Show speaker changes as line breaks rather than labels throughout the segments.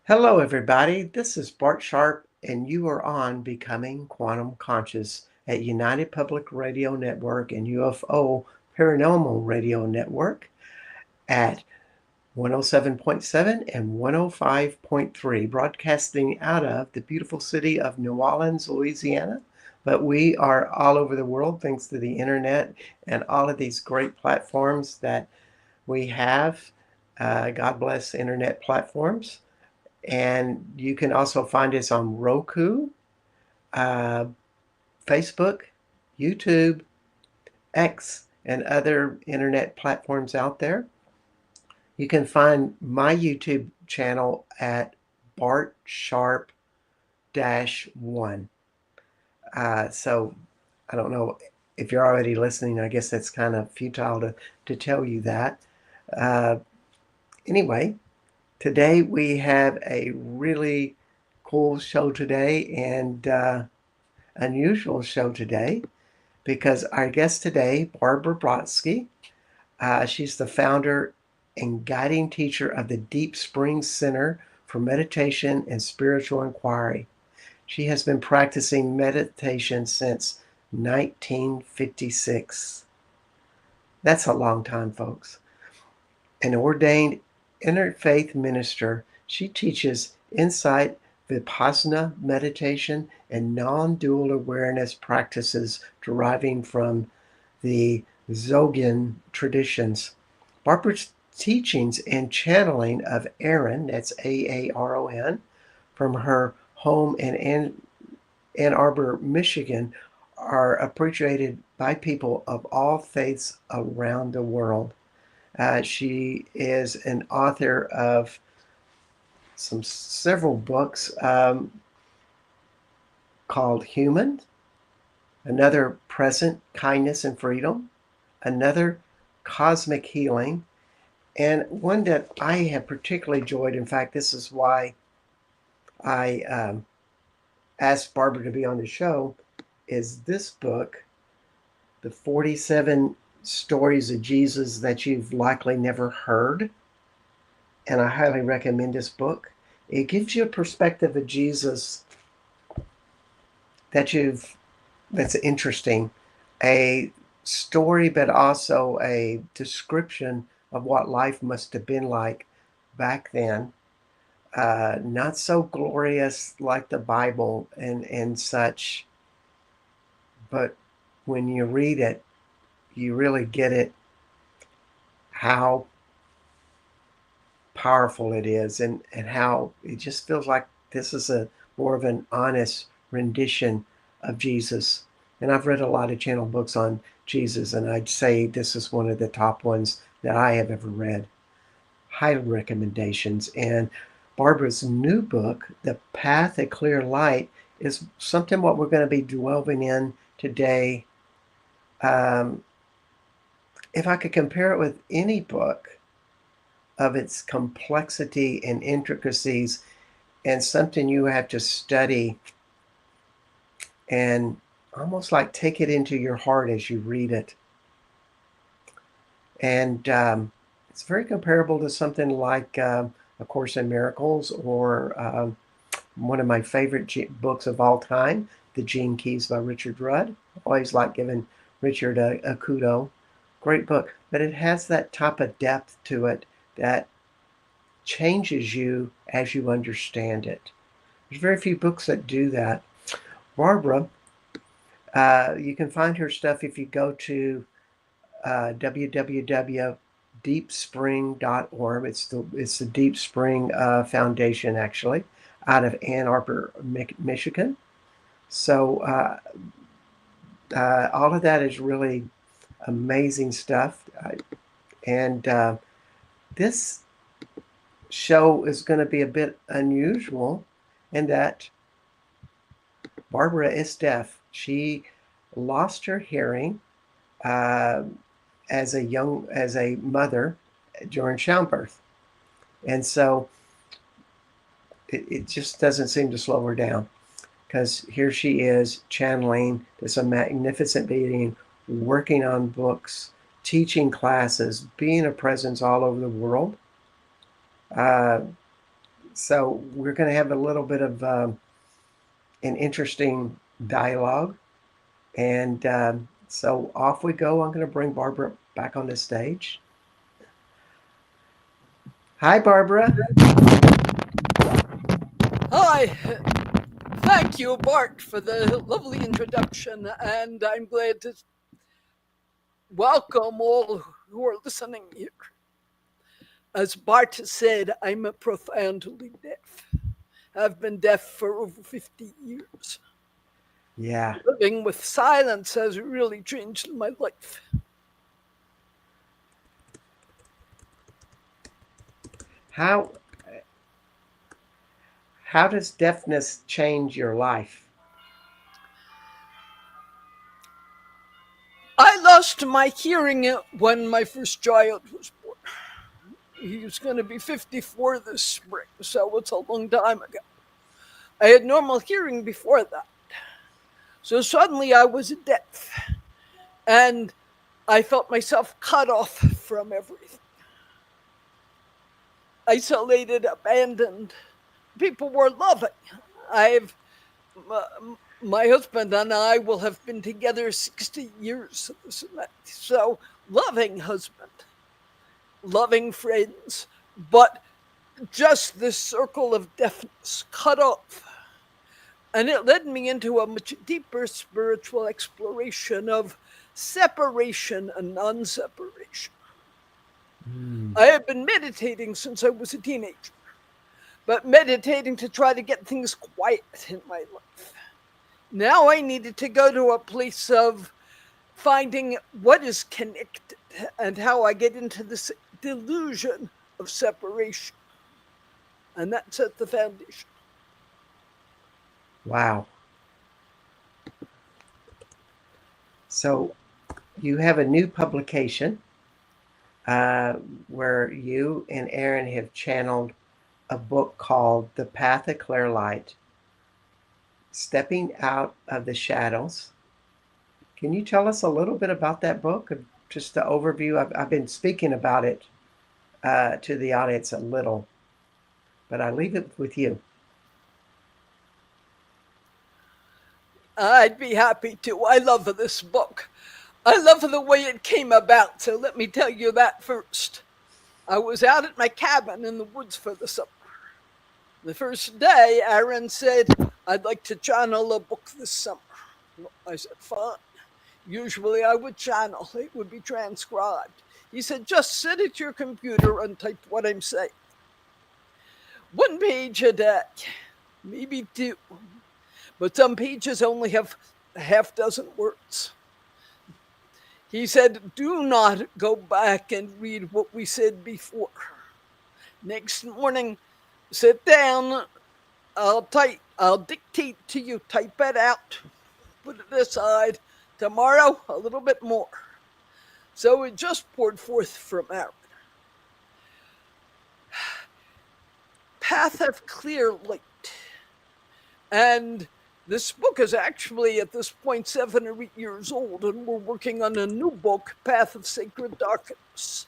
Hello, everybody. This is Bart Sharp, and you are on Becoming Quantum Conscious at United Public Radio Network and UFO Paranormal Radio Network at 107.7 and 105.3, broadcasting out of the beautiful city of New Orleans, Louisiana. But we are all over the world thanks to the internet and all of these great platforms that we have. God bless internet platforms. And you can also find us on Roku, uh, Facebook, YouTube, X, and other internet platforms out there. You can find my YouTube channel at Bart Sharp 1. So I don't know if you're already listening. I guess that's kind of futile to tell you that. Uh, anyway, today we have a really cool show today and unusual show today because our guest today, Barbara Brodsky, she's the founder and guiding teacher of the Deep Spring Center for Meditation and Spiritual Inquiry. She has been practicing meditation since 1956. That's a long time, folks. An ordained interfaith minister, she teaches insight, vipassana meditation, and non-dual awareness practices deriving from the Dzogchen traditions. Barbara's teachings and channeling of Aaron, that's Aaron, from her home in Ann Arbor, Michigan, are appreciated by people of all faiths around the world. She is an author of several books called Human, another Present, Kindness and Freedom, another Cosmic Healing, and one that I have particularly enjoyed. In fact, this is why I asked Barbara to be on the show, is this book, The 47 Stories of Jesus That You've Likely Never Heard. And I highly recommend this book. It gives you a perspective of Jesus that's interesting, a story, but also a description of what life must have been like back then. Not so glorious like the Bible and such, but when you read it, you really get it, how powerful it is, and how it just feels like this is a more of an honest rendition of Jesus. And I've read a lot of channel books on Jesus, and I'd say this is one of the top ones that I have ever read. High recommendations. And Barbara's new book, The Path of Clear Light, is something what we're going to be delving in today. If I could compare it with any book of its complexity and intricacies, and something you have to study and almost like take it into your heart as you read it. And it's very comparable to something like A Course in Miracles, or one of my favorite books of all time, The Gene Keys by Richard Rudd. I always like giving Richard a kudo. Great book. But it has that type of depth to it that changes you as you understand it. There's very few books that do that. Barbara, you can find her stuff if you go to www.deepspring.org. It's the Deep Spring Foundation, actually, out of Ann Arbor, Michigan. So all of that is really amazing stuff. And this show is going to be a bit unusual in that Barbara is deaf. She lost her hearing as a mother during childbirth, and so it just doesn't seem to slow her down, because here she is channeling this a magnificent being, working on books, teaching classes, being a presence all over the world. So we're going to have a little bit of an interesting dialogue. And so off we go. I'm going to bring Barbara back on the stage. Hi, Barbara.
Hi, thank you, Bart, for the lovely introduction, and I'm glad to welcome all who are listening here. As Bart said, I'm profoundly deaf. I've been deaf for over 50 years.
Yeah.
Living with silence has really changed my life.
How how does deafness change your life?
I lost my hearing when my first child was born. He's going to be 54 this spring, so it's a long time ago. I had normal hearing before that. So suddenly I was deaf and I felt myself cut off from everything. Isolated, abandoned. People were loving. I've my husband and I will have been together 60 years this month. So loving husband, loving friends, but just this circle of deafness cut off. And it led me into a much deeper spiritual exploration of separation and non separation.
Mm.
I have been meditating since I was a teenager, but meditating to try to get things quiet in my life. Now I needed to go to a place of finding what is connected and how I get into this delusion of separation. And that set the foundation.
Wow. So you have a new publication uh, where you and Aaron have channeled a book called The Path of Clear Light, Stepping Out of the Shadows. Can you tell us a little bit about that book? Just the overview. I've been speaking about it to the audience a little, but I leave it with you.
I'd be happy to. I love this book. I love the way it came about. So let me tell you that first. I was out at my cabin in the woods for the summer. The first day, Aaron said, I'd like to channel a book this summer. I said, fine. Usually I would channel, it would be transcribed. He said, just sit at your computer and type what I'm saying. 1 page a day, maybe 2. But some pages only have a half dozen words. He said, do not go back and read what we said before. Next morning, sit down, I'll dictate to you, type it out, put it aside. Tomorrow, a little bit more. So it just poured forth from Aaron. Path of Clear Light. And this book is actually at this point 7 or 8 years old, and we're working on a new book, Path of Sacred Darkness,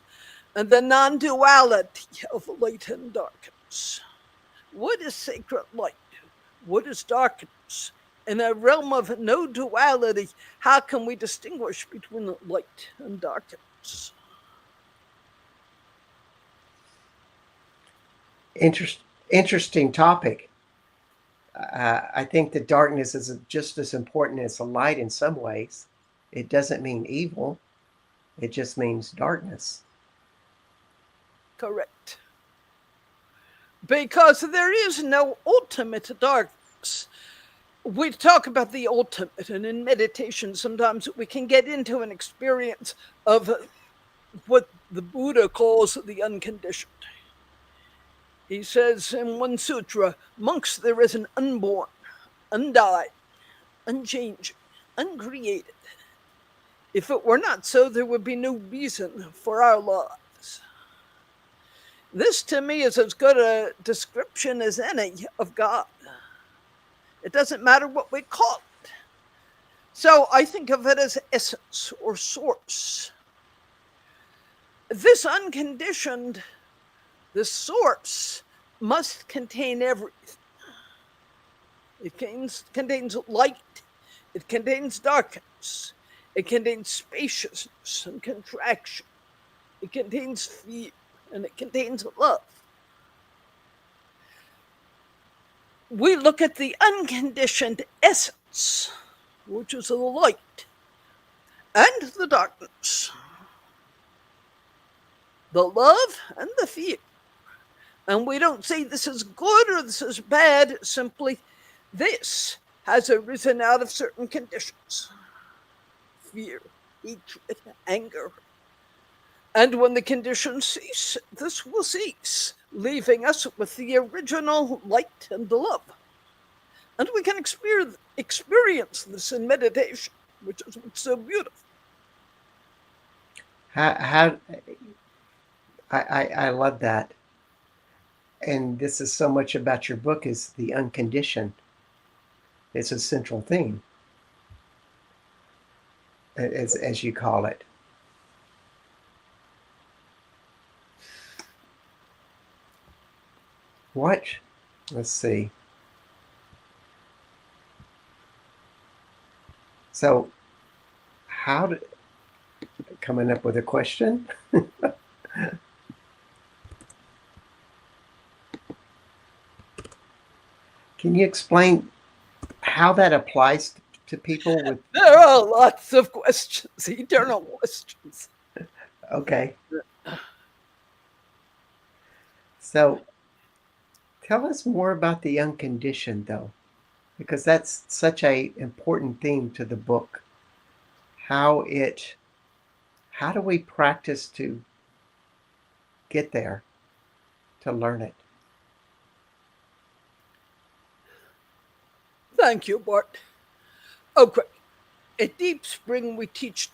and the non-duality of light and darkness. What is sacred light? What is darkness? In a realm of no duality, how can we distinguish between light and darkness?
Interesting topic. I think that darkness is just as important as the light in some ways. It doesn't mean evil, it just means darkness.
Correct. Because there is no ultimate darkness. We talk about the ultimate, and in meditation, sometimes we can get into an experience of what the Buddha calls the unconditioned. He says in one sutra, monks, there is an unborn, undying, unchanging, uncreated. If it were not so, there would be no reason for our lives. This to me is as good a description as any of God. It doesn't matter what we call it. So I think of it as essence or source. This unconditioned, this source, must contain everything. It contains light, it contains darkness, it contains spaciousness and contraction, it contains fear, and it contains love. We look at the unconditioned essence, which is the light and the darkness, the love and the fear. And we don't say this is good or this is bad, simply this has arisen out of certain conditions: fear, hatred, anger. And when the conditions cease, this will cease, leaving us with the original light and love. And we can experience this in meditation, which is what's so beautiful.
How I love that. And this is so much about your book is the unconditioned. It's a central theme, as you call it. What? Let's see. So, how did coming up with a question? Can you explain how that applies to people with?
There are lots of questions, eternal questions.
Okay. So, tell us more about the unconditioned, though, because that's such a important theme to the book. How do we practice to get there, to learn it?
Thank you, Bart. Okay. At Deep Spring, we teach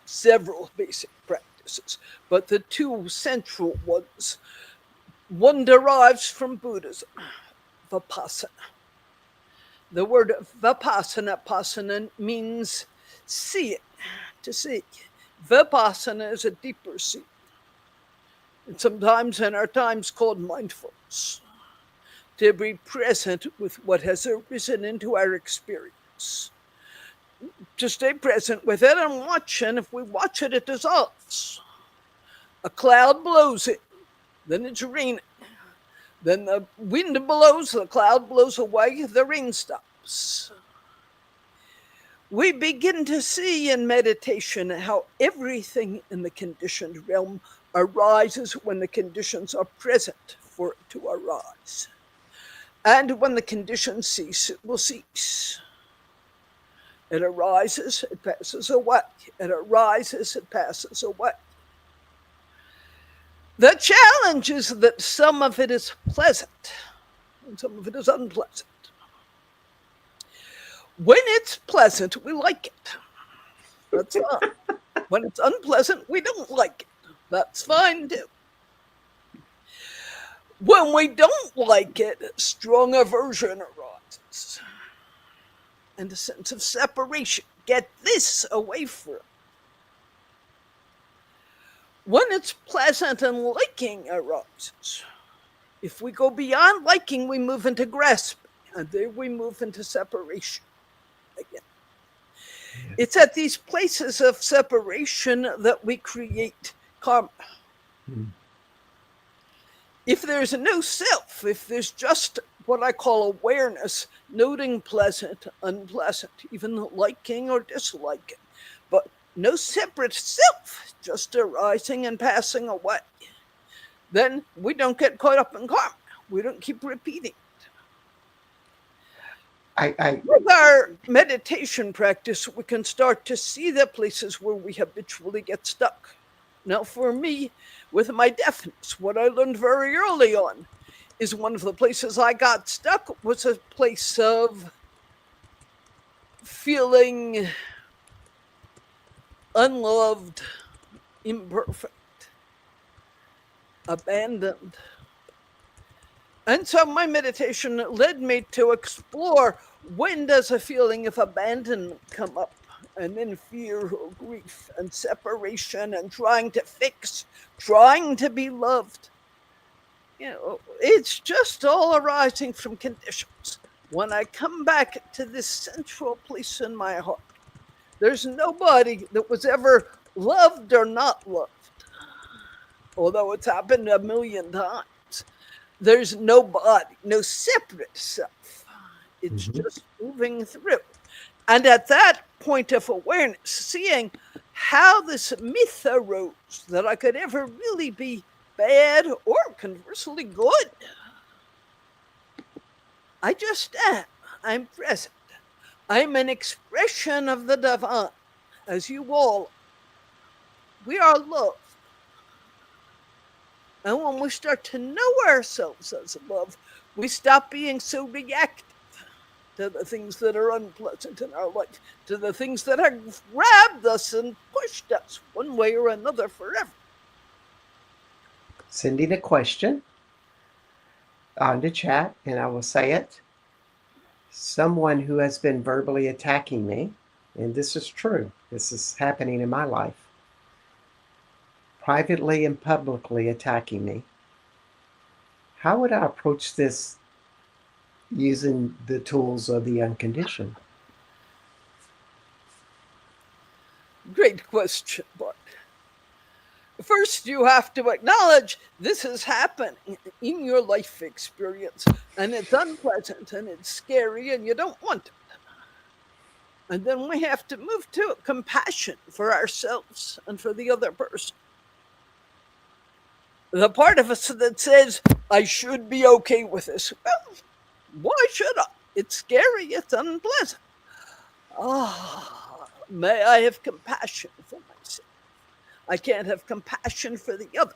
several basic practices, but the two central ones, one derives from Buddhism, Vipassana. The word Vipassana means see it, to see. Vipassana is a deeper see. And sometimes in our times called mindfulness, to be present with what has arisen into our experience. To stay present with it and watch, and if we watch it, it dissolves. A cloud blows it, then it's raining. Then the wind blows, the cloud blows away, the rain stops. We begin to see in meditation how everything in the conditioned realm arises when the conditions are present for it to arise. And when the conditions cease, it will cease. It arises, it passes away. It arises, it passes away. The challenge is that some of it is pleasant and some of it is unpleasant. When it's pleasant, we like it. That's fine. When it's unpleasant, we don't like it. That's fine too. When we don't like it, strong aversion arises and a sense of separation. Get this away from it. When it's pleasant and liking arises, if we go beyond liking, we move into grasping, and then we move into separation again. Yeah. It's at these places of separation that we create karma. If there's no self, if there's just what I call awareness, noting pleasant, unpleasant, even liking or disliking, but no separate self, just arising and passing away, then we don't get caught up in karma. We don't keep repeating it. With our meditation practice, we can start to see the places where we habitually get stuck. Now, for me, with my deafness, what I learned very early on is one of the places I got stuck was a place of feeling unloved, imperfect, abandoned. And so my meditation led me to explore, when does a feeling of abandonment come up? And then fear or grief and separation and trying to fix, trying to be loved. It's just all arising from conditions. When I come back to this central place in my heart, there's nobody that was ever loved or not loved, although it's happened a million times. There's no body, no separate self. It's
Mhm.
just moving through. And at that point of awareness, seeing how this myth arose that I could ever really be bad or conversely good, I just am. I'm present. I'm an expression of the divine, as you all. We are love. And when we start to know ourselves as love, we stop being so reactive to the things that are unpleasant in our life, to the things that have grabbed us and pushed us one way or another forever.
Sending a question on the chat, and I will say it. Someone who has been verbally attacking me, and this is true, this is happening in my life, privately and publicly attacking me. How would I approach this using the tools of the unconditioned?
Great question, Bart. First, you have to acknowledge this is happening in your life experience, and it's unpleasant and it's scary, and you don't want it. And then we have to move to compassion for ourselves and for the other person. The part of us that says, I should be okay with this. Well, why should I? It's scary, it's unpleasant. May I have compassion for myself. I can't have compassion for the other.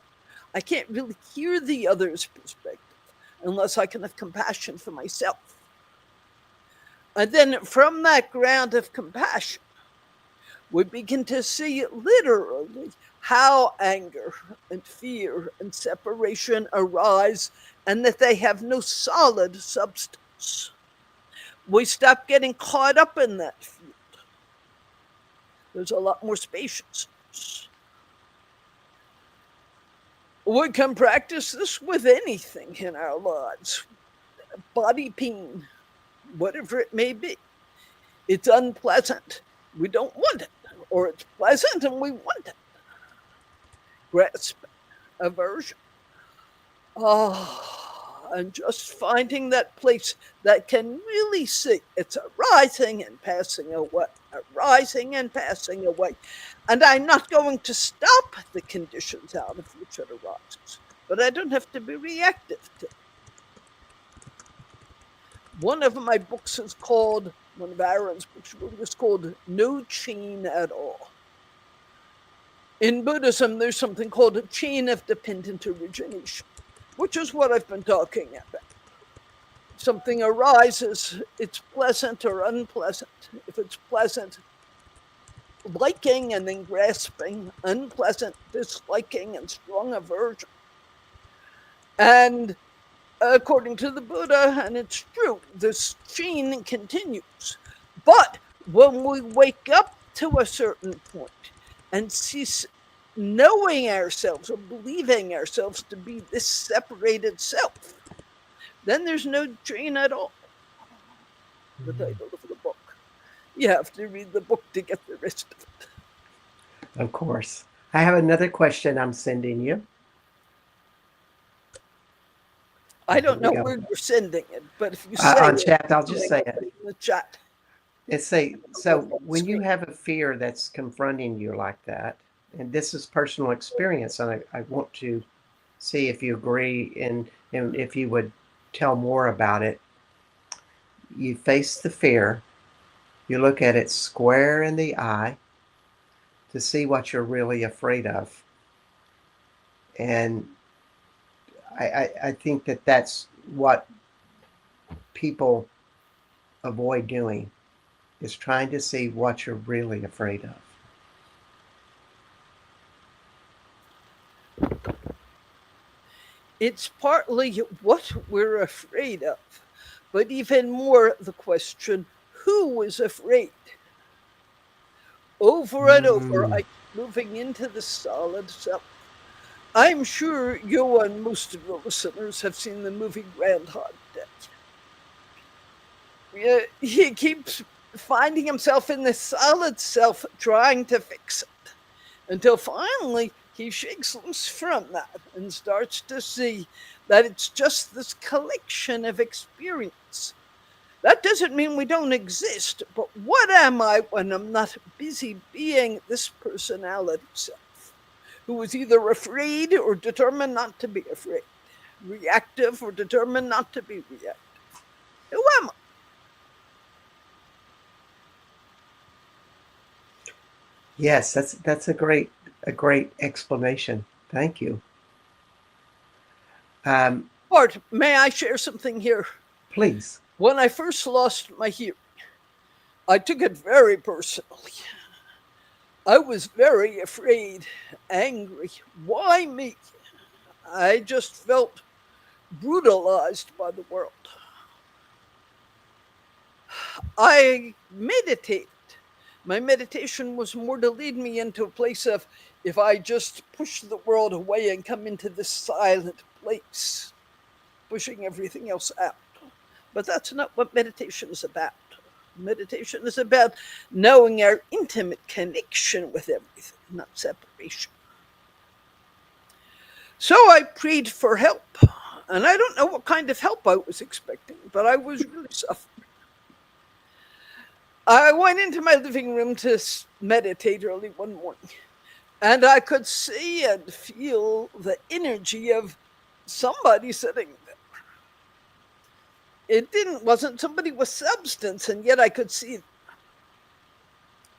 I can't really hear the other's perspective unless I can have compassion for myself. And then from that ground of compassion, we begin to see literally how anger and fear and separation arise and that they have no solid substance. We stop getting caught up in that field. There's a lot more spaciousness. We can practice this with anything in our lives, body pain, whatever it may be. It's unpleasant. We don't want it. Or it's pleasant and we want it. Grasp, aversion. And just finding that place that can really see it's arising and passing away, arising and passing away. And I'm not going to stop the conditions out of which it arises, but I don't have to be reactive to it. One of my books is called, one of Aaron's books is called No Chain at All. In Buddhism, there's something called a chain of dependent origination, which is what I've been talking about. Something arises, it's pleasant or unpleasant. If it's pleasant, liking and then grasping, unpleasant, disliking and strong aversion. And according to the Buddha, and it's true, this chain continues. But when we wake up to a certain point and cease knowing ourselves or believing ourselves to be this separated self, then there's no chain at all. The title of the book. You have to read the book to get the rest of it.
Of course. I have another question I'm sending you.
I
Here
don't
we
know
go.
where you're sending it, but if you say
On
it,
chat, I'll just say it.
in the chat.
It's so when you have a fear that's confronting you like that, and this is personal experience, and I want to see if you agree and if you would tell more about it. You face the fear, you look at it square in the eye to see what you're really afraid of. And I think that that's what people avoid doing is trying to see what you're really afraid of.
It's partly what we're afraid of, but even more the question, who is afraid? Over and over,
Mm.
I keep moving into the solid self. I'm sure you and most of the listeners have seen the movie Groundhog Day. He keeps finding himself in this solid self trying to fix it until finally he shakes loose from that and starts to see that it's just this collection of experience. That doesn't mean we don't exist, but what am I when I'm not busy being this personality self who is either afraid or determined not to be afraid, reactive or determined not to be reactive? Who am I?
Yes, that's a great explanation. Thank you. Um,
Bart, may I share something here?
Please.
When I first lost my hearing, I took it very personally. I was very afraid, angry. Why me? I just felt brutalized by the world. I meditated. My meditation was more to lead me into a place of if I just push the world away and come into this silent place, pushing everything else out. But that's not what meditation is about. Meditation is about knowing our intimate connection with everything, not separation. So I prayed for help. And I don't know what kind of help I was expecting, but I was really suffering. I went into my living room to meditate early one morning, and I could see and feel the energy of somebody sitting there. It didn't wasn't somebody with substance, and yet I could see them.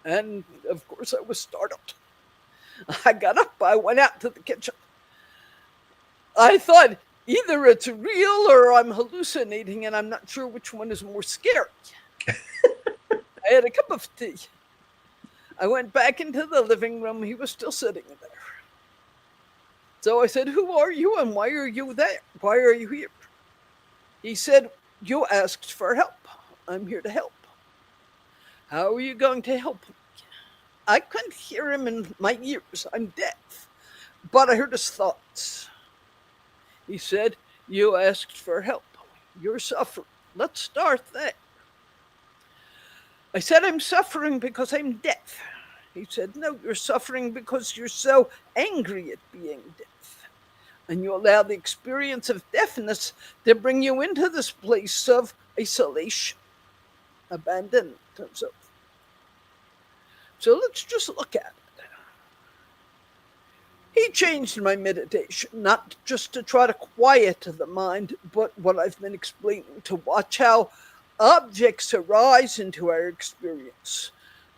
And of course I was startled. I got up, I went out to the kitchen. I thought either it's real or I'm hallucinating, and I'm not sure which one is more scary. I had a cup of tea. I went back into the living room. He was still sitting there. So I said, "Who are you and why are you there? Why are you here?" He said, "You asked for help. I'm here to help. How are you going to help me?" I couldn't hear him in my ears. I'm deaf. But I heard his thoughts. He said, "You asked for help. You're suffering. Let's start there." I said, "I'm suffering because I'm deaf." He said, "No, you're suffering because you're so angry at being deaf. And you allow the experience of deafness to bring you into this place of isolation, abandonment, and so forth. So let's just look at it." He changed my meditation, not just to try to quiet the mind, but what I've been explaining, to watch how objects arise into our experience,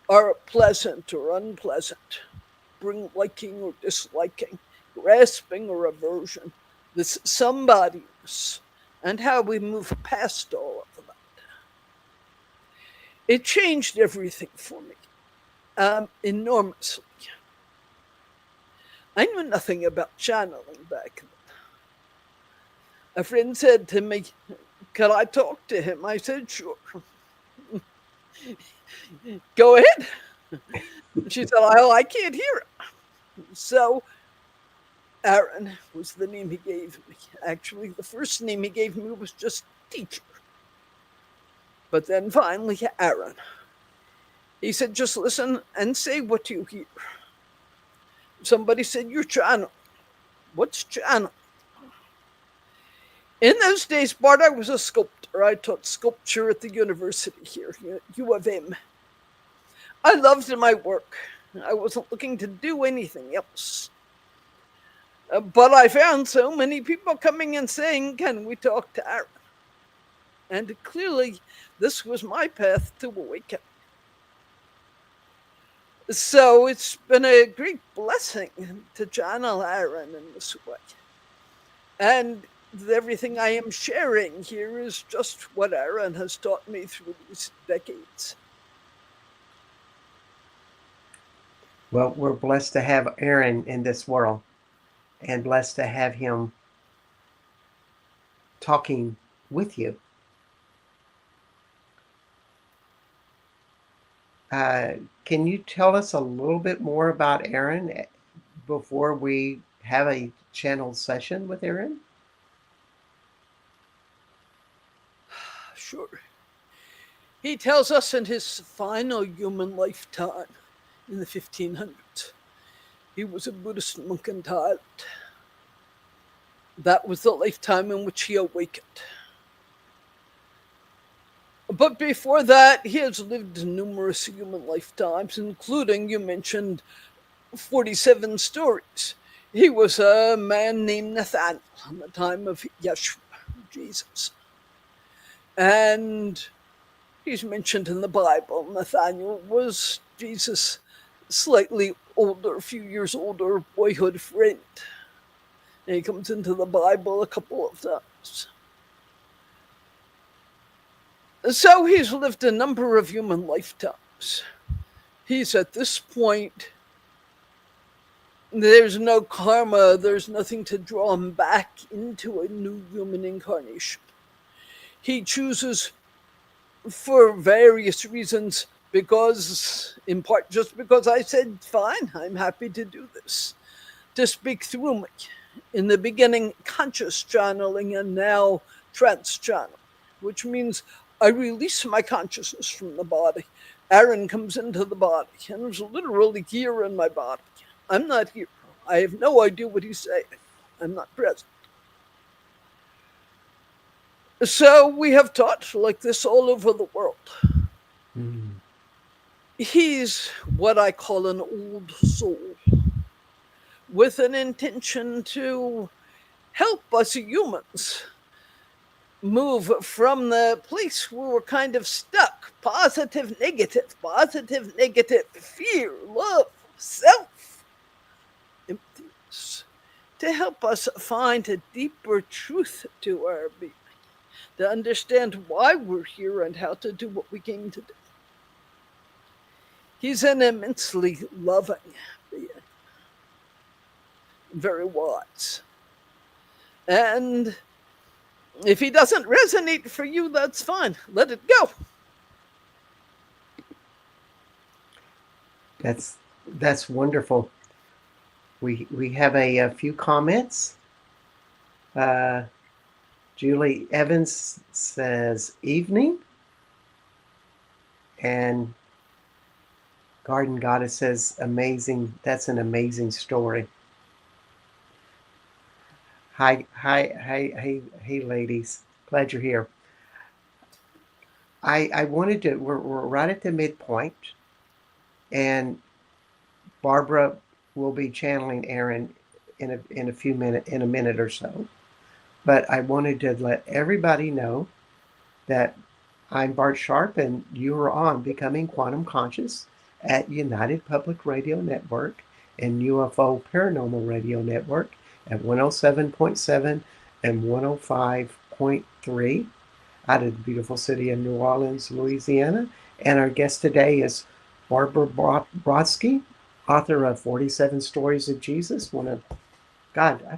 are pleasant or unpleasant, bring liking or disliking, grasping or aversion, this somebodyness, and how we move past all of that. It changed everything for me enormously. I knew nothing about channeling back then. A friend said to me, "Could I talk to him?" I said, "Sure." "Go ahead." She said, "Oh, I can't hear it." So Aaron was the name he gave me. Actually, the first name he gave me was just teacher. But then finally, Aaron. He said, "Just listen and say what you hear." Somebody said, "You're channeling." What's channeling? In those days, Bart, I was a sculptor. I taught sculpture at the university here, U of M. I loved my work. I wasn't looking to do anything else. But I found so many people coming and saying, "Can we talk to Aaron?" And clearly, this was my path to awaken. So it's been a great blessing to channel Aaron in this way. And everything I am sharing here is just what Aaron has taught me through these decades.
Well, we're blessed to have Aaron in this world and blessed to have him talking with you. Uh, can you tell us a little bit more about Aaron before we have a channeled session with Aaron?
Sure. He tells us in his final human lifetime in the 1500s, he was a Buddhist monk in Thailand. That was the lifetime in which he awakened. But before that, he has lived numerous human lifetimes, including, you mentioned, 47 stories. He was a man named Nathaniel in the time of Yeshua, Jesus. And he's mentioned in the Bible. Nathaniel was Jesus' slightly older, a few years older boyhood friend. And he comes into the Bible a couple of times. So he's lived a number of human lifetimes. He's at this point, there's no karma, there's nothing to draw him back into a new human incarnation. He chooses for various reasons, because, in part, just because I said, fine, I'm happy to do this, to speak through me. In the beginning, conscious channeling, and now trance channeling, which means I release my consciousness from the body. Aaron comes into the body, and there's literally here in my body. I'm not here. I have no idea what he's saying. I'm not present. So we have taught like this all over the world.
Mm.
He's what I call an old soul, with an intention to help us humans move from the place where we're kind of stuck, positive, negative, fear, love, self, emptiness, to help us find a deeper truth to our being, to understand why we're here and how to do what we came to do. He's an immensely loving being, very wise. And if he doesn't resonate for you, that's fine. Let it go.
That's wonderful. We have a few comments. Uh, Julie Evans says evening, and Garden Goddess says amazing. That's an amazing story. Hey, ladies. Glad you're here. I wanted to. We're right at the midpoint, and Barbara will be channeling Aaron in a minute or so. But I wanted to let everybody know that I'm Bart Sharp, and you are on Becoming Quantum Conscious at United Public Radio Network and UFO Paranormal Radio Network at 107.7 and 105.3 out of the beautiful city of New Orleans, Louisiana. And our guest today is Barbara Brodsky, author of 47 Stories of Jesus. I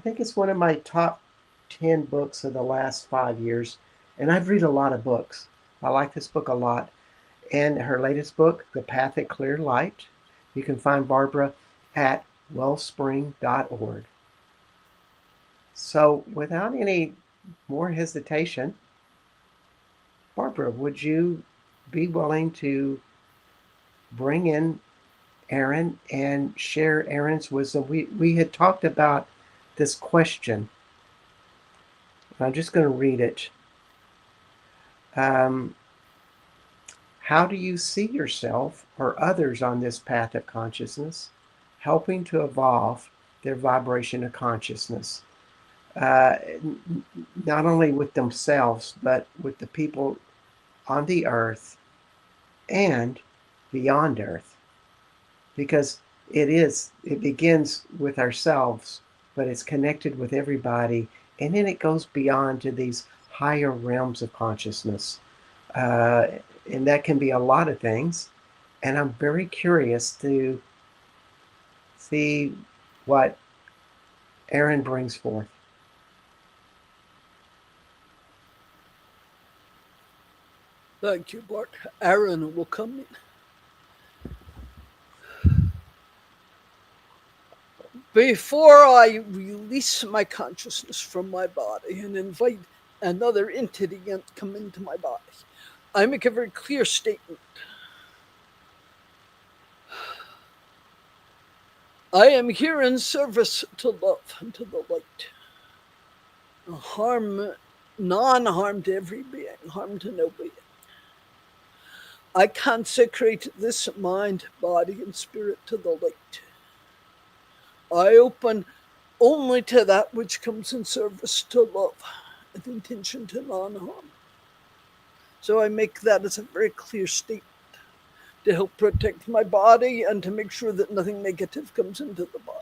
think it's one of my top 10 books of the last 5 years. And I've read a lot of books. I like this book a lot. And her latest book, The Path at Clear Light. You can find Barbara at wellspring.org. So without any more hesitation, Barbara, would you be willing to bring in Aaron and share Aaron's wisdom? We had talked about this question. I'm just going to read it. How do you see yourself or others on this path of consciousness, helping to evolve their vibration of consciousness? Not only with themselves, but with the people on the earth and beyond earth. Because it begins with ourselves, but it's connected with everybody. And then it goes beyond to these higher realms of consciousness. And that can be a lot of things. And I'm very curious to see what Aaron brings forth.
Thank you, Bart. Aaron will come in. Before I release my consciousness from my body and invite another entity to come into my body, I make a very clear statement. I am here in service to love and to the light. Non-harm to every being, harm to no being. I consecrate this mind, body, and spirit to the light. I open only to that which comes in service to love and intention to non-harm. So I make that as a very clear statement to help protect my body and to make sure that nothing negative comes into the body.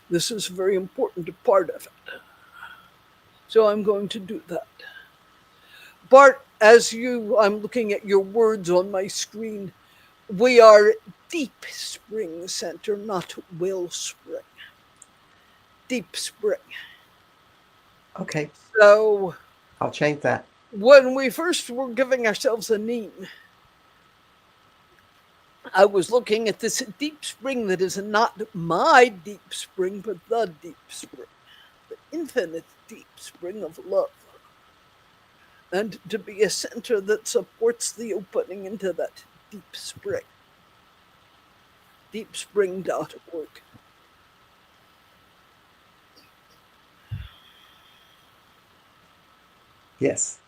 This is a very important part of it. So I'm going to do that. Bart, I'm looking at your words on my screen. We are Deep Spring Center, not Wellspring. Deep Spring.
Okay,
So
I'll change that.
when we first were giving ourselves a name, I was looking at this deep spring that is not my deep spring, but the deep spring, the infinite deep spring of love. And to be a center that supports the opening into that deep spring. Deepspring.org.
Yes.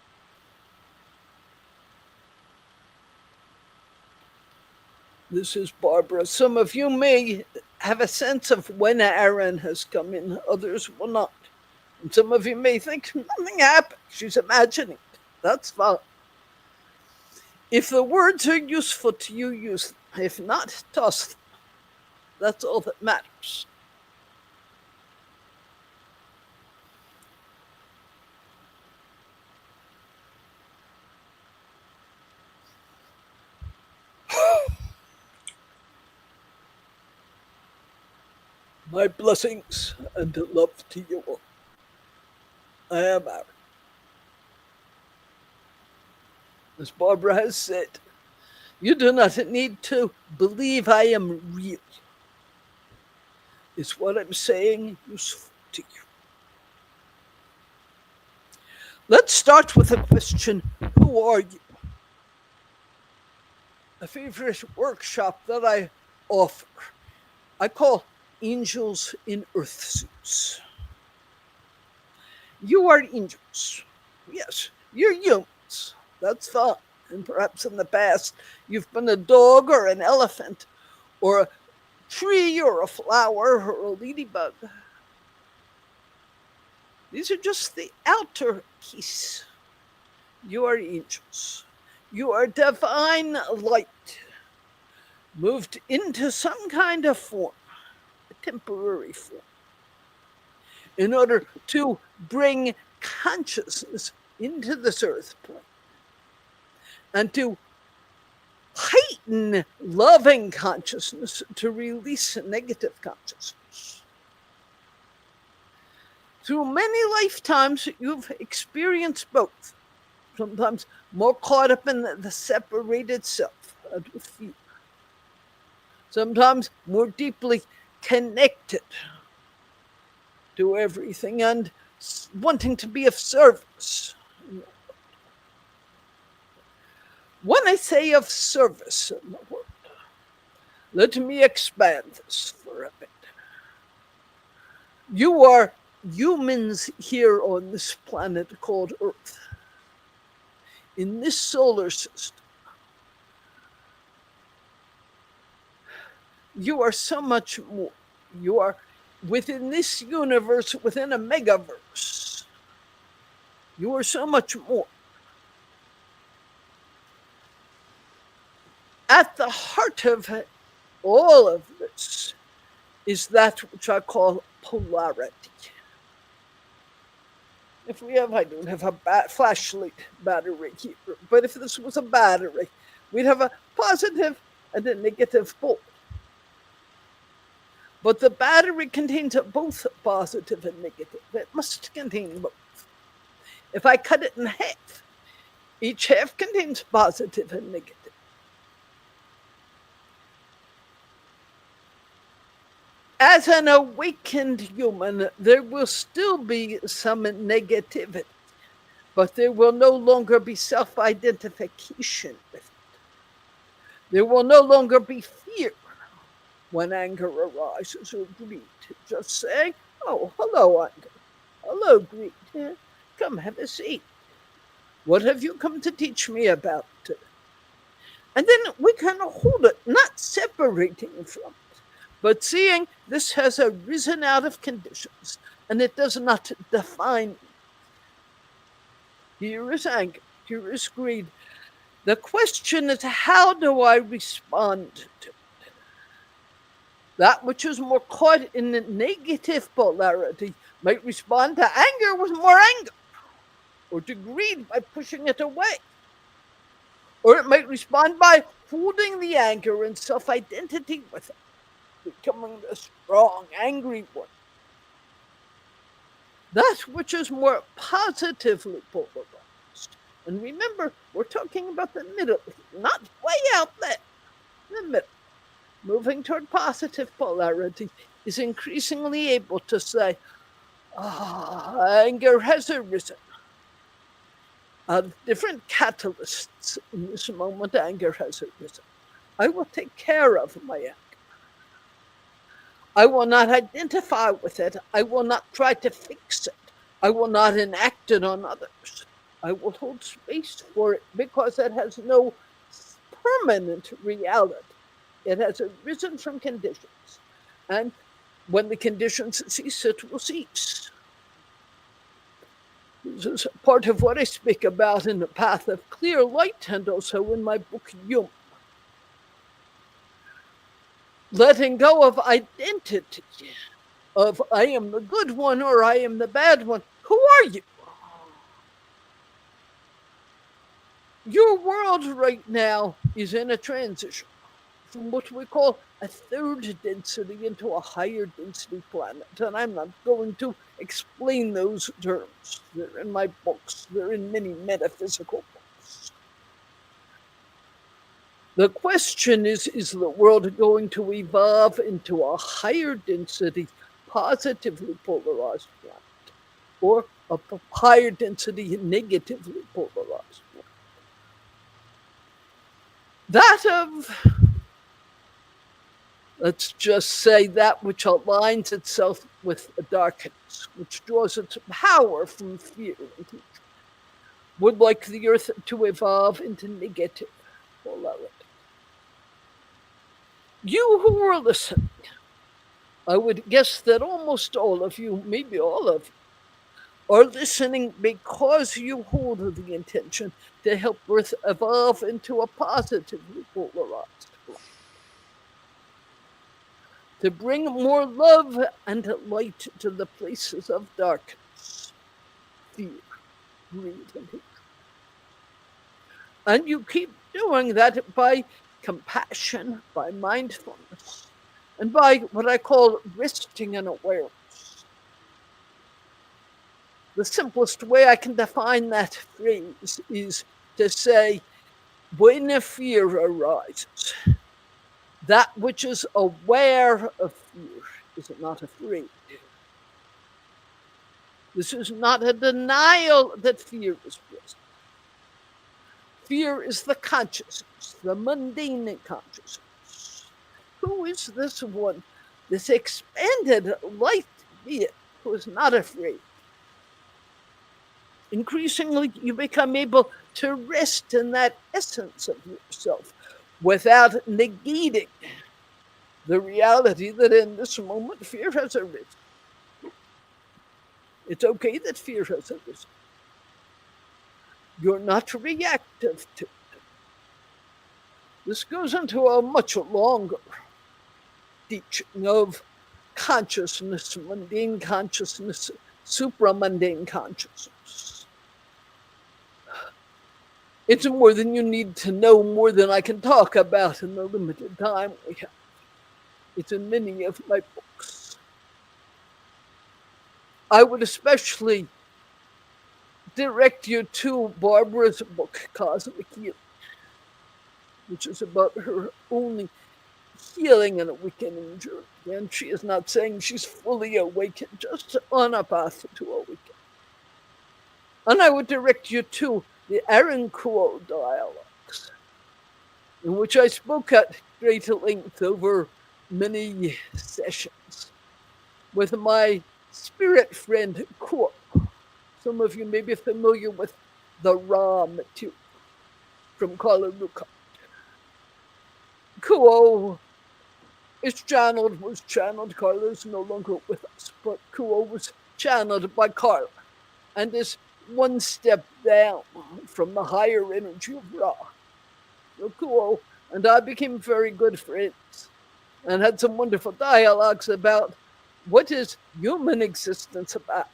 This is Barbara. Some of you may have a sense of when Aaron has come in, others will not. And some of you may think nothing happened. She's imagining it. That's fine. If the words are useful to you, use them. If not, toss them. That's all that matters. My blessings and love to you all. I am Aaron. As Barbara has said, you do not need to believe I am real. Is what I'm saying useful to you? Let's start with a question. Who are you? A favorite workshop that I offer, I call Angels in Earth Suits. You are angels. Yes, you're humans. That's fine. And perhaps in the past, you've been a dog or an elephant or a tree or a flower or a ladybug. These are just the outer piece. You are angels. You are divine light, moved into some kind of form, a temporary form, in order to bring consciousness into this earth plane and to heighten loving consciousness to release negative consciousness. Through many lifetimes, you've experienced both, sometimes more caught up in the separated self and with fear, sometimes more deeply connected to everything and wanting to be of service. When I say of service in the world, let me expand this for a bit. You are humans here on this planet called Earth, in this solar system. You are so much more. You are within this universe, within a megaverse. You are so much more. At the heart of all of this is that which I call polarity. If we have, I don't have a flashlight battery here, but if this was a battery, we'd have a positive and a negative pole. But the battery contains both positive and negative. It must contain both. If I cut it in half, each half contains positive and negative. as an awakened human, there will still be some negativity, but there will no longer be self-identification with it. There will no longer be fear when anger arises or greed. Just say, oh, hello, anger. Hello, greed. Come, have a seat. What have you come to teach me about? And then we can hold it, not separating from it, but seeing this has arisen out of conditions and it does not define me. Here is anger, here is greed. The question is, how do I respond to it? That which is more caught in the negative polarity might respond to anger with more anger, or to greed by pushing it away. Or it might respond by holding the anger and self identity with it, becoming the strong, angry one. That which is more positively polarized. And remember, we're talking about the middle, not way out there, the middle. Moving toward positive polarity is increasingly able to say, anger has arisen. Out of different catalysts in this moment, anger has arisen. I will take care of my anger. I will not identify with it. I will not try to fix it. I will not enact it on others. I will hold space for it because it has no permanent reality. It has arisen from conditions. And when the conditions cease, it will cease. This is part of what I speak about in the Path of Clear Light and also in my book, Yum. Letting go of identity, of I am the good one or I am the bad one. Who are you? Your world right now is in a transition from what we call a third density into a higher density planet. And I'm not going to explain those terms. They're in my books, they're in many metaphysical books. The question is the world going to evolve into a higher density, positively polarized planet, or a higher density, negatively polarized planet? That of, let's just say, that which aligns itself with darkness, which draws its power from fear and hatred, would like the earth to evolve into negative polarity. You who are listening, I would guess that almost all of you, maybe all of you, are listening because you hold the intention to help Earth evolve into a positively polarized planet. To bring more love and light to the places of darkness, fear, greed, and hatred. And you keep doing that by compassion, by mindfulness, and by what I call resting in awareness. The simplest way I can define that phrase is to say, when a fear arises, that which is aware of fear is not afraid. This is not a denial that fear is present. Fear is the consciousness, the mundane consciousness. Who is this one, this expanded light being who is not afraid? Increasingly, you become able to rest in that essence of yourself without negating the reality that in this moment fear has arisen. It's okay that fear has arisen. You're not reactive to it. This goes into a much longer teaching of consciousness, mundane consciousness, supramundane consciousness. It's more than you need to know, more than I can talk about in the limited time we have. It's in many of my books. I would especially direct you to Barbara's book, Cosmic Healing, which is about her only healing and awakening journey. And she is not saying she's fully awakened, just on a path to awaken. And I would direct you to the Aaron Kuo dialogues, in which I spoke at great length over many sessions with my spirit friend Kuo. Some of you may be familiar with the raw material from Kalaruka. Kuo was channeled. Carla is no longer with us, but Kuo was channeled by Carla and is one step down from the higher energy of Ra. So Kuo and I became very good friends and had some wonderful dialogues about what is human existence about.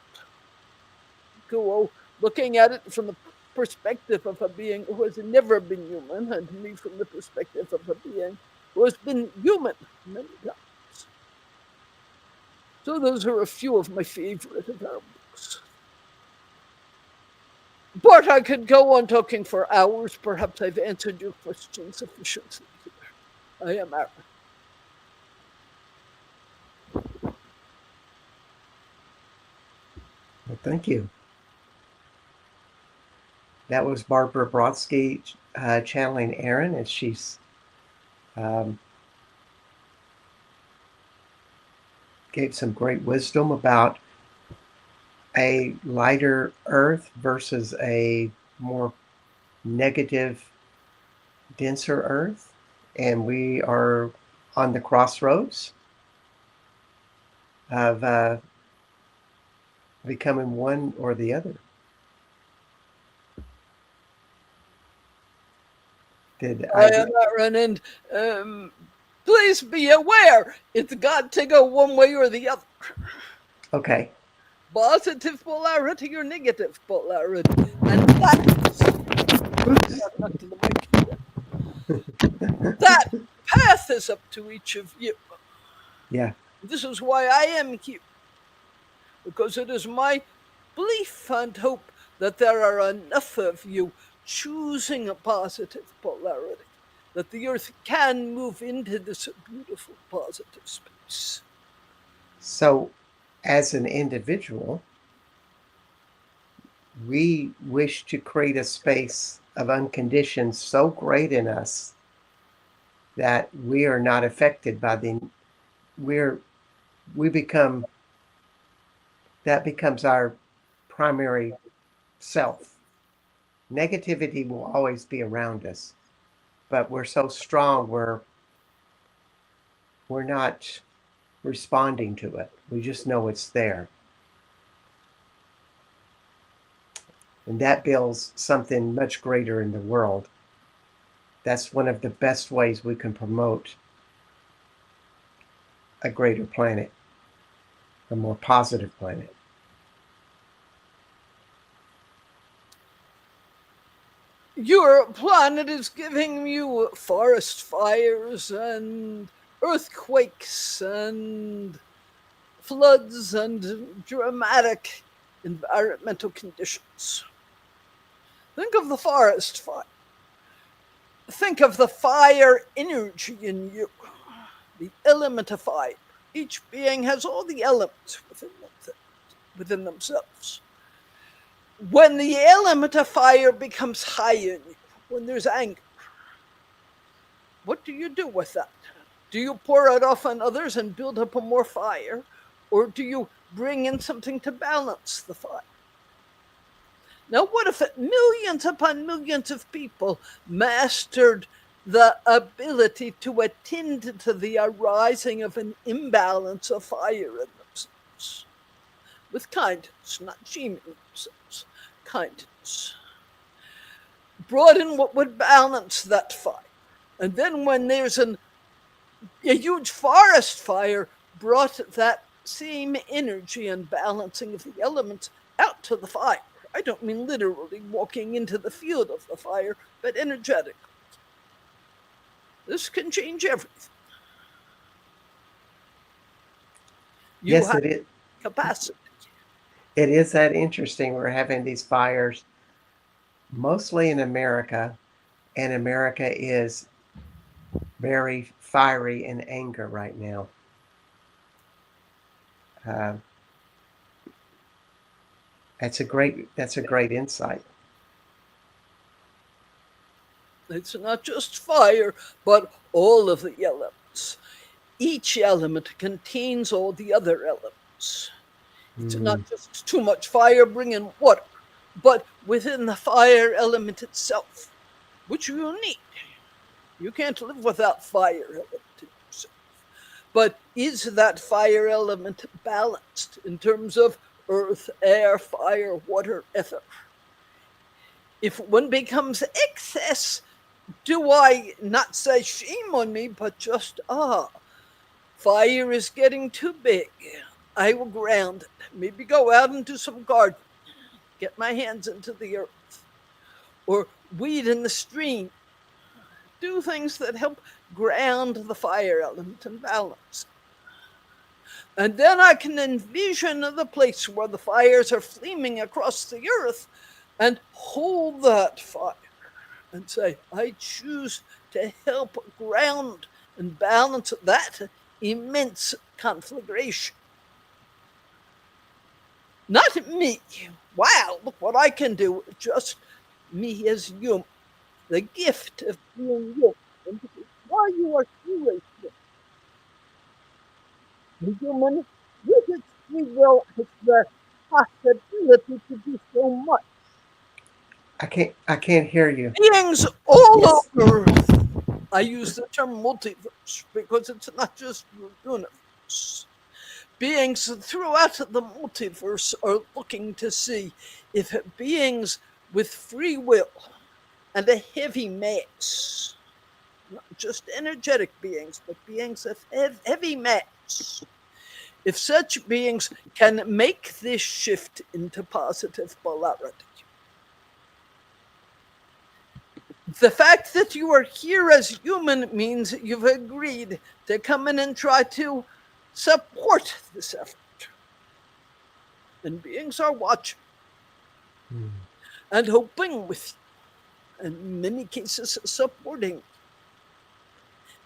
Kuo looking at it from the perspective of a being who has never been human, and me from the perspective of a being who has been human many times. So those are a few of my favorite of our books. Bart, I could go on talking for hours. Perhaps I've answered your question sufficiently here. I am Aaron.
Well, thank you. That was Barbara Brodsky channeling Aaron as she's gave some great wisdom about a lighter earth versus a more negative, denser earth. And we are on the crossroads of becoming one or the other. Did
I
I?
am Aaron, and please be aware it's got to go one way or the other.
Okay.
Positive polarity or negative polarity. And that's not to the mic. That path is up to each of you.
Yeah.
This is why I am here. Because it is my belief and hope that there are enough of you choosing a positive polarity that the earth can move into this beautiful positive space.
So, as an individual, we wish to create a space of unconditioned so great in us that we are not affected by we become that becomes our primary self. Negativity will always be around us, but we're so strong we're not responding to it. We just know it's there. And that builds something much greater in the world. That's one of the best ways we can promote a greater planet, a more positive planet.
Your planet is giving you forest fires and earthquakes and floods and dramatic environmental conditions. Think of the forest fire. Think of the fire energy in you, the element of fire. Each being has all the elements within themselves. When the element of fire becomes high in you, when there's anger, what do you do with that? Do you pour it off on others and build up a more fire? Or do you bring in something to balance the fire? Now, what if millions upon millions of people mastered the ability to attend to the arising of an imbalance of fire in themselves? With kindness, not shaming themselves, kindness. Brought in what would balance that fire. And then when there's a huge forest fire, brought that same energy and balancing of the elements out to the fire. I don't mean literally walking into the field of the fire, but energetically. This can change everything. You
Yes,
have
it is.
capacity.
It is that interesting. We're having these fires mostly in America, and America is very fiery in anger right now. Uh, that's a great insight.
It's not just fire, but all of the elements. Each element contains all the other elements. It's not
Mm.
just too much fire bringing water, but within the fire element itself, which you need. You can't live without fire element in yourself. But is that fire element balanced in terms of earth, air, fire, water, ether? If one becomes excess, do I not say shame on me, but just, fire is getting too big. I will ground it. Maybe go out and do some gardening, get my hands into the earth, or weed in the stream. Do things that help ground the fire element and balance. And then I can envision the place where the fires are flaming across the earth and hold that fire and say, I choose to help ground and balance that immense conflagration. Not me. Wow, look what I can do. Just me as human. The gift of being human. And why you are truly human, with its free will, has the possibility to do so much.
I can't hear you.
Beings all
Yes.
over Earth. I use the term multiverse because it's not just your universe. Beings throughout the multiverse are looking to see if beings with free will and a heavy mass, not just energetic beings, but beings of heavy mass, if such beings can make this shift into positive polarity. The fact that you are here as human means you've agreed to come in and try to support this effort. And beings are watching
Mm.
and hoping with you, in many cases supporting.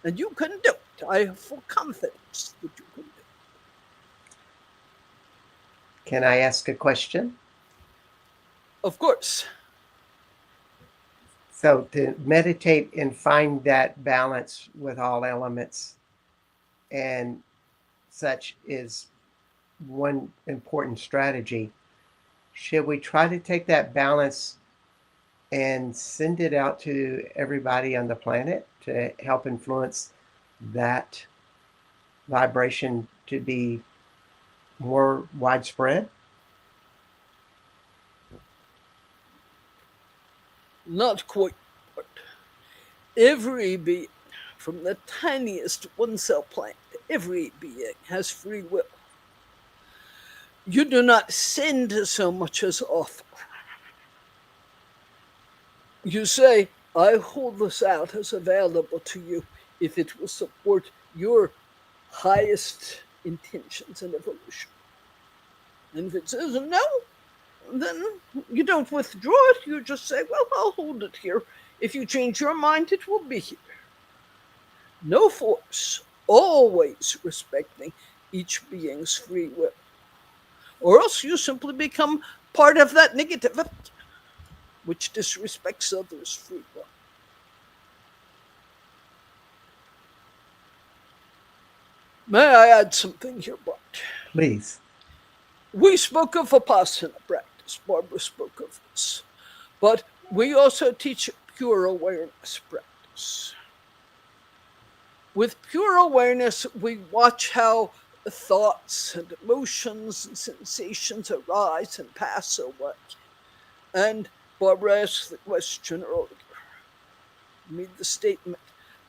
And you can do it. I have full confidence that you can do it.
Can I ask a question?
Of course,
So to meditate and find that balance with all elements and such is one important strategy. Should we try to take that balance and send it out to everybody on the planet to help influence that vibration to be more widespread?
not quite, but every being, from the tiniest one cell plant, every being has free will. You do not send so much as offer. You say, I hold this out as available to you if it will support your highest intentions and evolution. And if it says no, then you don't withdraw it. You just say, well, I'll hold it here. If you change your mind, it will be here. No force, always respecting each being's free will. Or else you simply become part of that negativity, which disrespects others' free will. May I add something here, Bart?
Please.
We spoke of Vipassana practice. Barbara spoke of this. But we also teach pure awareness practice. With pure awareness, we watch how thoughts and emotions and sensations arise and pass away. And Barbara asked the question earlier, made the statement,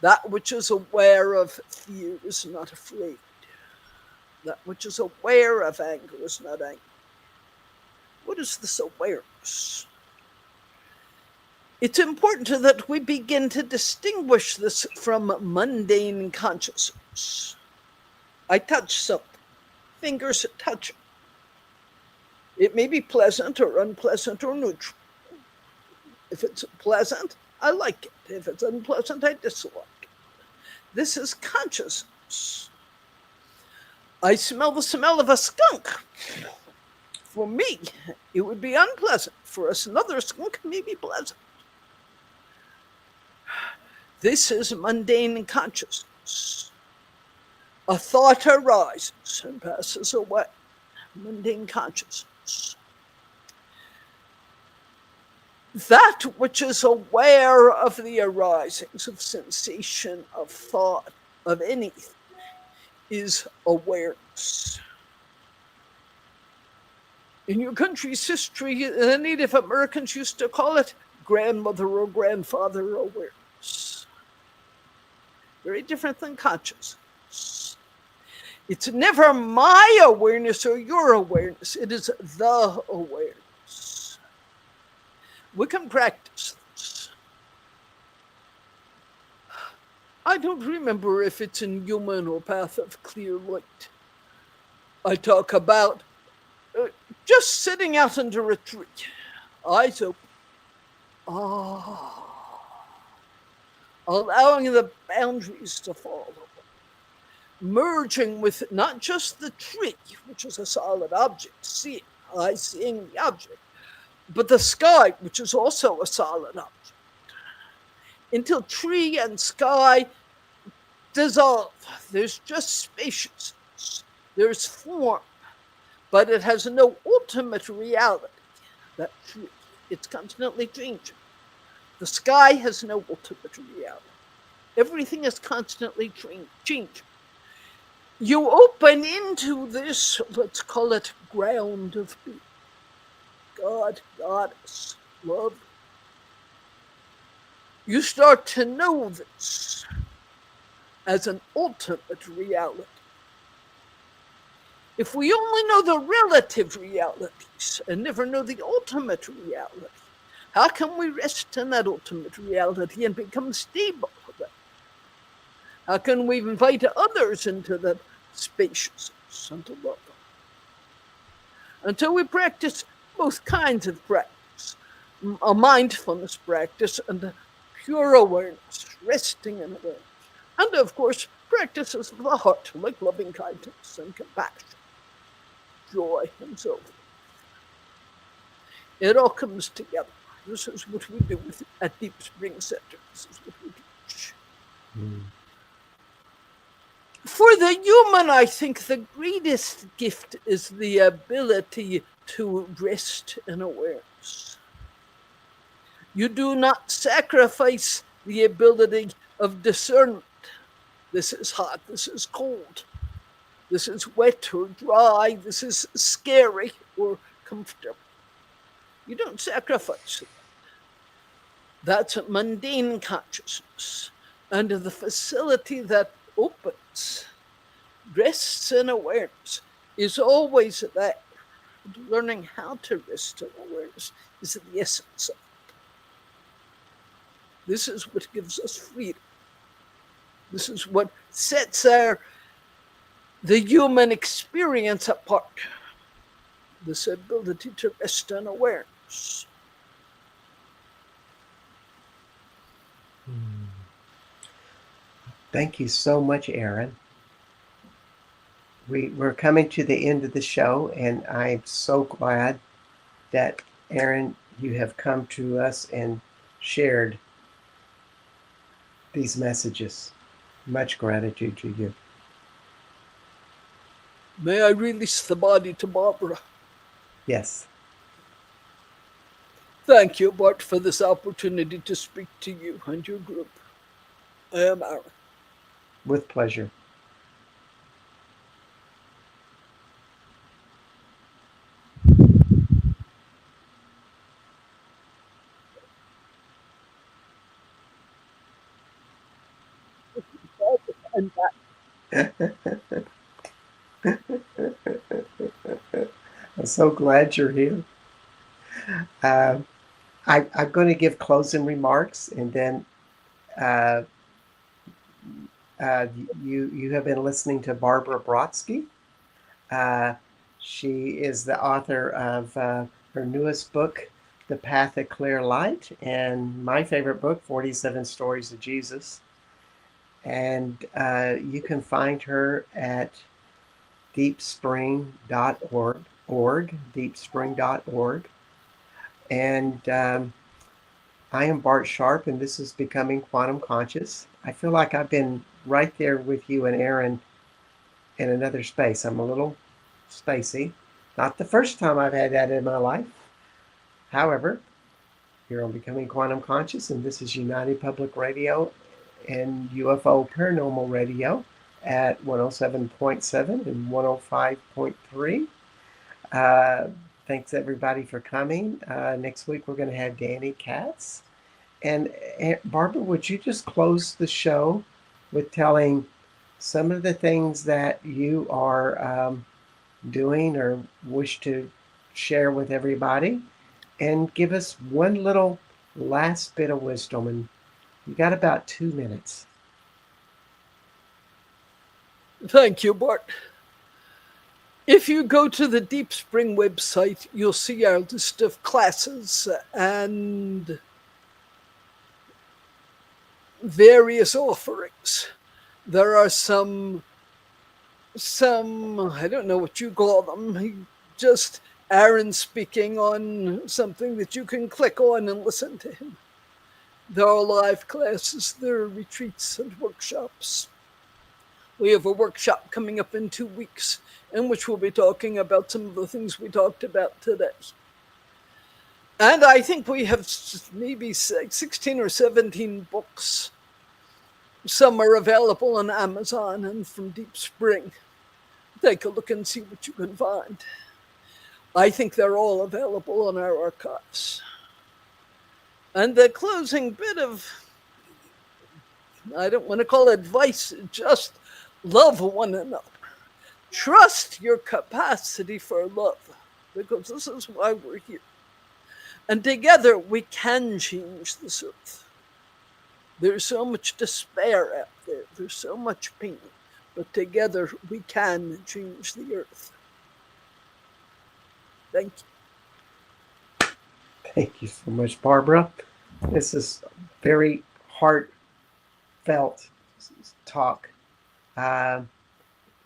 that which is aware of fear is not afraid. That which is aware of anger is not angry. What is this awareness? It's important that we begin to distinguish this from mundane consciousness. I touch something, fingers touch it. It may be pleasant or unpleasant or neutral. If it's pleasant, I like it. If it's unpleasant, I dislike it. This is consciousness. I smell the smell of a skunk. For me, it would be unpleasant. For us, another skunk may be pleasant. This is mundane consciousness. A thought arises and passes away. Mundane consciousness. That which is aware of the arisings of sensation, of thought, of anything, is awareness. In your country's history, the Native Americans used to call it grandmother or grandfather awareness. Very different than consciousness. It's never my awareness or your awareness. It is the awareness. We can practice this. I don't remember if it's in Human or Path of Clear Light. I talk about just sitting out under a tree, eyes open. Allowing the boundaries to fall away. Merging with not just the tree, which is a solid object, seeing, eyes seeing the object, but the sky, which is also a solid object. Until tree and sky dissolve. There's just spaciousness. There's form, but it has no ultimate reality. That tree, it's constantly changing. The sky has no ultimate reality. Everything is constantly changing. You open into this, let's call it ground of being. God, Goddess, love. You start to know this as an ultimate reality. If we only know the relative realities and never know the ultimate reality, how can we rest in that ultimate reality and become stable with it? How can we invite others into that spaciousness and to love them? Until we practice both kinds of practice, a mindfulness practice and a pure awareness, resting in awareness. And of course, practices of the heart, like loving kindness and compassion, joy, and so forth. It all comes together. This is what we do at Deep Spring Center. This is what we teach. For the human, I think the greatest gift is the ability to rest in awareness. You do not sacrifice the ability of discernment. This is hot, this is cold, this is wet or dry, this is scary or comfortable. You don't sacrifice it. That's a mundane consciousness. And the facility that opens, rests in awareness, is always there. And learning how to rest in awareness is the essence of it. This is what gives us freedom. This is what sets the human experience apart. This ability to rest in awareness.
Thank you so much, Aaron. We're coming to the end of the show, and I'm so glad that, Aaron, you have come to us and shared these messages. Much gratitude to you.
May I release the body to Barbara?
Yes.
Thank you, Bart, for this opportunity to speak to you and your group. I am Aaron.
With pleasure.
And
I'm so glad you're here. I'm going to give closing remarks, and then you have been listening to Barbara Brodsky. She is the author of her newest book, The Path of Clear Light, and my favorite book, 47 Stories of Jesus. And you can find her at deepspring.org, deepspring.org. And I am Bart Sharp, and this is Becoming Quantum Conscious. I feel like I've been right there with you and Aaron in another space. I'm a little spacey. Not the first time I've had that in my life. However, here on Becoming Quantum Conscious, and this is United Public Radio and UFO Paranormal Radio at 107.7 and 105.3. Uh, Thanks everybody for coming. Next week we're going to have Danny Katz. And Barbara, would you just close the show with telling some of the things that you are doing or wish to share with everybody, and give us one little last bit of wisdom? And you got about 2 minutes.
Thank you, Bart. If you go to the Deep Spring website, you'll see our list of classes and various offerings. There are some I don't know what you call them, just Aaron speaking on something that you can click on and listen to him. There are live classes, there are retreats and workshops. We have a workshop coming up in 2 weeks in which we'll be talking about some of the things we talked about today. And I think we have maybe 16 or 17 books. Some are available on Amazon and from Deep Spring. Take a look and see what you can find. I think they're all available on our archives. And the closing bit of, I don't want to call it advice, just love one another. Trust your capacity for love, because this is why we're here. And together we can change this earth. There's so much despair out there. There's so much pain. But together we can change the earth. Thank you.
Thank you so much, Barbara. This is very heartfelt talk.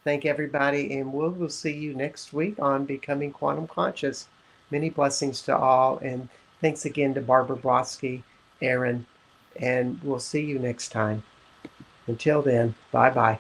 Thank everybody, and we'll see you next week on Becoming Quantum Conscious. Many blessings to all, and thanks again to Barbara Brodsky, Aaron, and we'll see you next time. Until then, bye-bye.